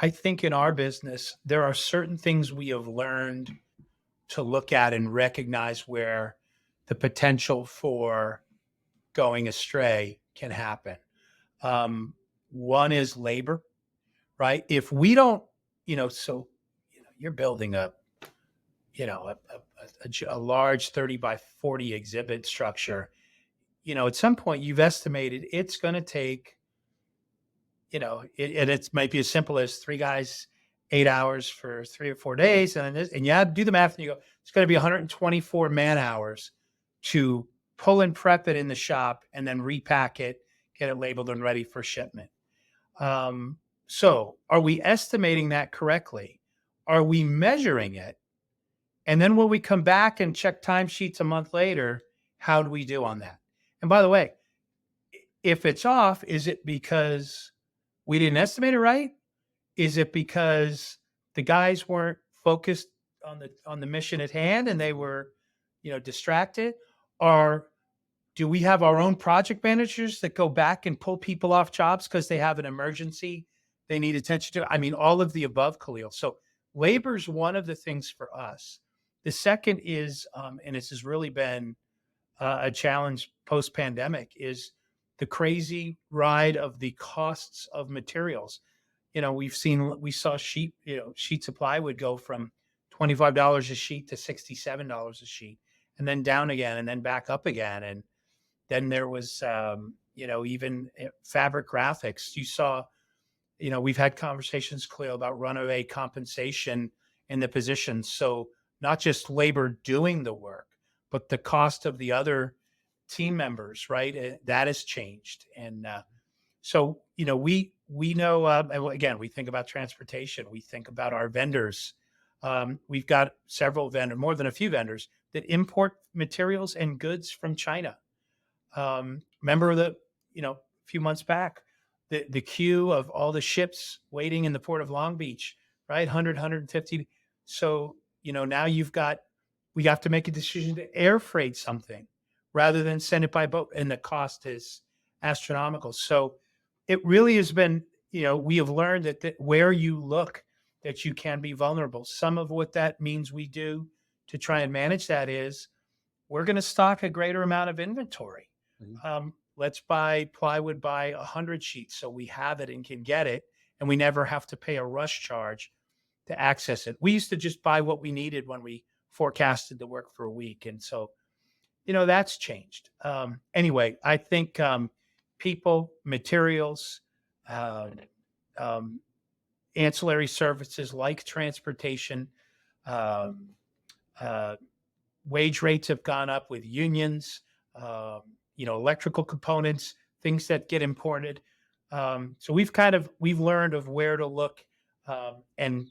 I think in our business, there are certain things we have learned to look at and recognize where the potential for going astray can happen. Um, One is labor, right? If we don't, you're building a large 30 by 40 exhibit structure. At some point you've estimated it's going to take, and it might be as simple as three guys, 8 hours for 3 or 4 days. And you do the math and you go, it's going to be 124 man hours to pull and prep it in the shop and then repack it, get it labeled and ready for shipment. Um, so are we estimating that correctly? Are we measuring it? And then when we come back and check timesheets a month later, how do we do on that? And by the way, if it's off, is it because we didn't estimate it right? Is it because the guys weren't focused on the mission at hand and they were, distracted? Or do we have our own project managers that go back and pull people off jobs because they have an emergency they need attention to? I mean, all of the above, Khalil. So labor is one of the things for us. The second is, and this has really been a challenge post pandemic, is the crazy ride of the costs of materials. We saw sheets of plywood go from $25 a sheet to $67 a sheet, and then down again, and then back up again. And then there was, even fabric graphics. You saw, we've had conversations, Cleo, about runaway compensation in the positions. So not just labor doing the work, but the cost of the other team members, right? That has changed. And so, we know, and again, we think about transportation, we think about our vendors. We've got more than a few vendors that import materials and goods from China. Remember a few months back, the queue of all the ships waiting in the port of Long Beach, right? 150. So, now we have to make a decision to air freight something rather than send it by boat. And the cost is astronomical. So it really has been, we have learned that where you look, that you can be vulnerable. Some of what that means we do to try and manage that is we're going to stock a greater amount of inventory. Let's buy plywood by 100 sheets so we have it and can get it, and we never have to pay a rush charge to access it. We used to just buy what we needed when we forecasted the work for a week. And so, that's changed. Anyway, I think people, materials, uh, um, ancillary services like transportation, um, uh, wage rates have gone up with unions, electrical components, things that get imported. So we've learned of where to look. And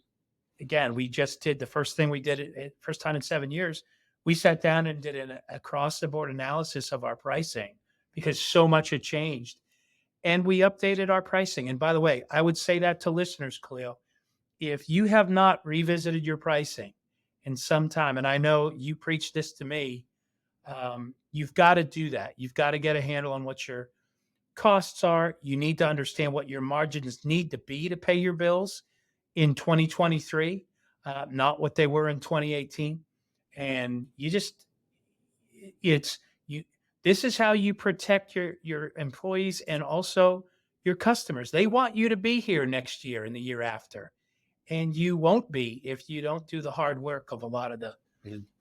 again, we just did the first thing we did it first time in 7 years. We sat down and did an across the board analysis of our pricing because so much had changed. And we updated our pricing. And by the way, I would say that to listeners, Khalil, if you have not revisited your pricing in some time, and I know you preach this to me, you've got to do that. You've got to get a handle on what your costs are. You need to understand what your margins need to be to pay your bills in 2023, not what they were in 2018. And it's you. This is how you protect your employees and also your customers. They want you to be here next year and the year after, and you won't be if you don't do the hard work of a lot of the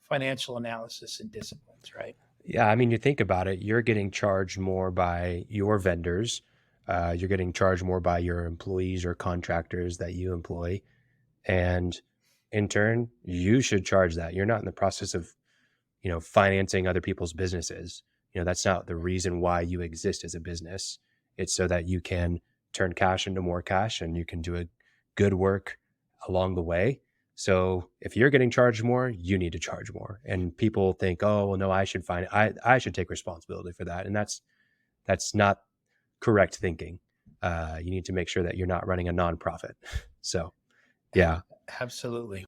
financial analysis and disciplines, right? Yeah, I mean, you think about it, you're getting charged more by your vendors. You're getting charged more by your employees or contractors that you employ. And in turn, you should charge that. You're not in the process of, financing other people's businesses. That's not the reason why you exist as a business. It's so that you can turn cash into more cash and you can do a good work along the way. So if you're getting charged more, you need to charge more. And people think, oh, well, no, I should take responsibility for that. And that's not correct thinking. You need to make sure that you're not running a nonprofit. So, yeah. Absolutely.